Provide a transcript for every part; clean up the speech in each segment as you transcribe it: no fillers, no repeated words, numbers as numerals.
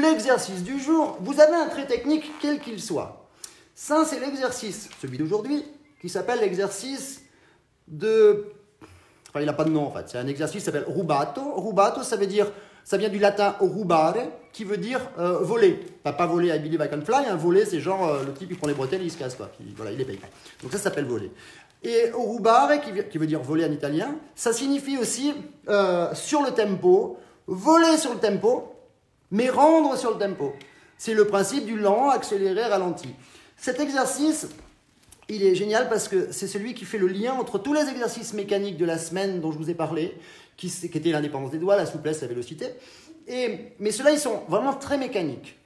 l'exercice du jour, vous avez un trait technique quel qu'il soit. Ça, c'est l'exercice, celui d'aujourd'hui, qui s'appelle l'exercice de... Enfin, il n'a pas de nom en fait. C'est un exercice qui s'appelle rubato. Rubato, ça vient du latin rubare, qui veut dire voler. Pas voler I believe I can fly. Voler, c'est genre le type qui prend les bretelles et il se casse quoi. Voilà, il les paye pas. Donc ça s'appelle voler. Et rubare, qui veut dire voler en italien, ça signifie aussi sur le tempo, voler sur le tempo, mais rendre sur le tempo. C'est le principe du lent, accéléré, ralenti. Cet exercice, il est génial parce que c'est celui qui fait le lien entre tous les exercices mécaniques de la semaine dont je vous ai parlé, qui étaient l'indépendance des doigts, la souplesse, la vélocité. Mais ceux-là, ils sont vraiment très mécaniques.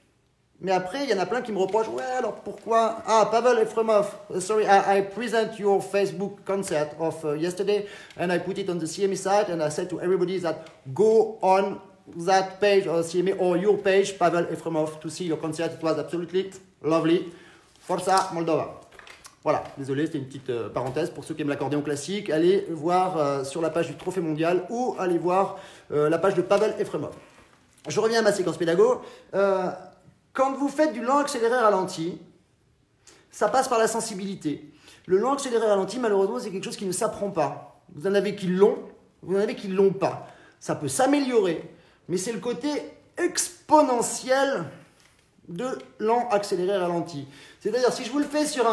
Mais après, il y en a plein qui me reprochent, ouais, alors pourquoi... Ah, Pavel Efremov, sorry, I present your Facebook concert of yesterday, and I put it on the CME site, and I said to everybody that go on that page, or CME, or your page, Pavel Efremov, to see your concert. It was absolutely lovely. Forza Moldova. Voilà, désolé, c'était une petite parenthèse. Pour ceux qui aiment l'accordéon classique, allez voir sur la page du Trophée Mondial ou allez voir la page de Pavel Efremov. Je reviens à ma séquence pédago. Quand vous faites du lent accéléré ralenti, ça passe par la sensibilité. Le lent accéléré ralenti, malheureusement, c'est quelque chose qui ne s'apprend pas. Vous en avez qui l'ont, vous en avez qui ne l'ont pas. Ça peut s'améliorer, mais c'est le côté exponentiel de lent accéléré ralenti. C'est-à-dire, si je vous le fais sur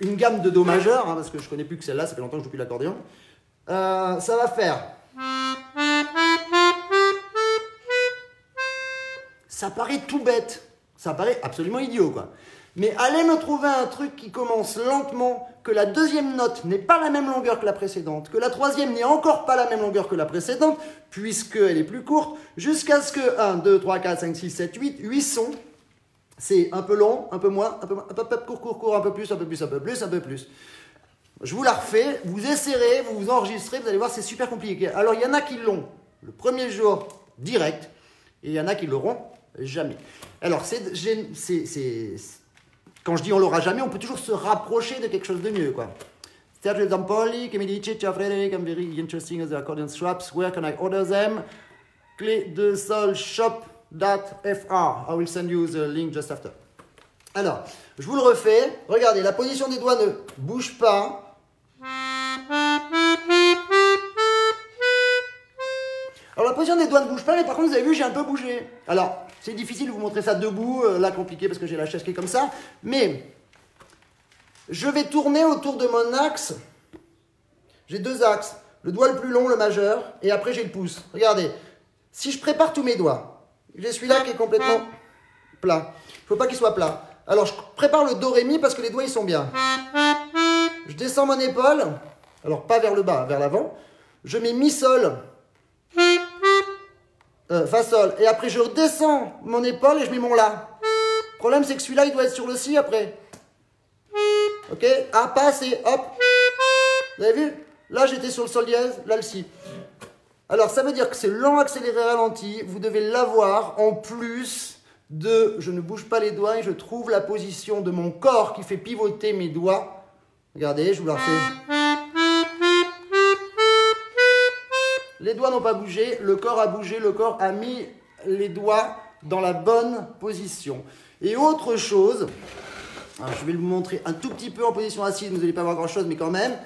une gamme de Do majeur, parce que je ne connais plus que celle-là, ça fait longtemps que je ne joue plus l'accordéon, ça va faire... Ça paraît tout bête, ça paraît absolument idiot, quoi. Mais allez me trouver un truc qui commence lentement, que la deuxième note n'est pas la même longueur que la précédente, que la troisième n'est encore pas la même longueur que la précédente, puisqu'elle est plus courte, jusqu'à ce que 1, 2, 3, 4, 5, 6, 7, 8 sons, c'est un peu long, un peu moins, un peu court, un peu plus, un peu plus, un peu plus, un peu plus. Je vous la refais, vous essayerez, vous vous enregistrez, vous allez voir, c'est super compliqué. Alors, il y en a qui l'ont le premier jour direct, et il y en a qui l'auront jamais. Alors, quand je dis on l'aura jamais, on peut toujours se rapprocher de quelque chose de mieux, quoi. Sergio Zampoli, che mi dice, ciao Frédéric, I'm very interested in the accordion straps, where can I order them? Clé de sol shop.fr. I will send you the link just after. Alors, je vous le refais. Regardez, la position des doigts ne bouge pas. Alors, la position des doigts ne bouge pas, mais par contre, vous avez vu, j'ai un peu bougé. Alors, c'est difficile de vous montrer ça debout, là, compliqué, parce que j'ai la chaise qui est comme ça. Mais, je vais tourner autour de mon axe. J'ai deux axes. Le doigt le plus long, le majeur, et après, j'ai le pouce. Regardez, si je prépare tous mes doigts, j'ai celui-là qui est complètement plat. Il ne faut pas qu'il soit plat. Alors, je prépare le do, ré, mi, parce que les doigts, ils sont bien. Je descends mon épaule. Alors, pas vers le bas, vers l'avant. Je mets mi, sol. Fa, sol. Et après, je redescends mon épaule et je mets mon la. Le problème, c'est que celui-là, il doit être sur le si après. Ok? A, passe et hop. Vous avez vu? Là, j'étais sur le sol dièse, là, le si. Alors, ça veut dire que c'est lent, accéléré, ralenti. Vous devez l'avoir en plus de je ne bouge pas les doigts et je trouve la position de mon corps qui fait pivoter mes doigts. Regardez, je vous la refais. Les doigts n'ont pas bougé, le corps a bougé, le corps a mis les doigts dans la bonne position. Et autre chose, alors je vais vous montrer un tout petit peu en position assise, vous n'allez pas voir grand chose, mais quand même,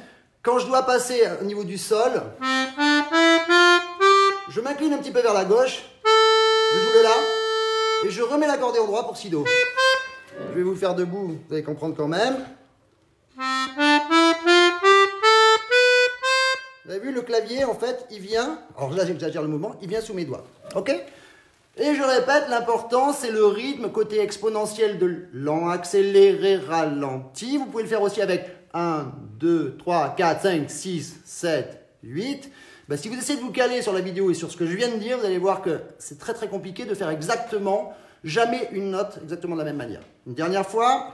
quand je dois passer au niveau du sol, je m'incline un petit peu vers la gauche, je joue le la, et je remets l'accordéon droit pour si do. Je vais vous le faire debout, vous allez comprendre quand même. Vous avez vu, le clavier, en fait, il vient, alors là j'exagère le mouvement, il vient sous mes doigts. Ok? Et je répète, l'important, c'est le rythme, côté exponentiel de lent, accéléré, ralenti. Vous pouvez le faire aussi avec 1, 2, 3, 4, 5, 6, 7, 8. Ben, si vous essayez de vous caler sur la vidéo et sur ce que je viens de dire, vous allez voir que c'est très très compliqué de faire exactement, jamais une note exactement de la même manière. Une dernière fois.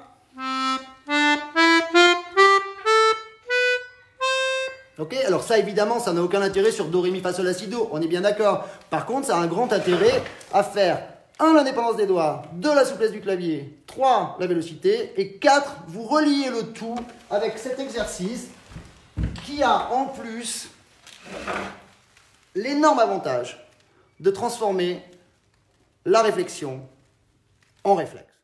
Ok, alors ça évidemment, ça n'a aucun intérêt sur Do, Ré, Mi, Fa, Sol, La, Si, Do, on est bien d'accord. Par contre, ça a un grand intérêt à faire 1, l'indépendance des doigts, 2, la souplesse du clavier, 3, la vélocité, et 4, vous reliez le tout avec cet exercice qui a en plus l'énorme avantage de transformer la réflexion en réflexe.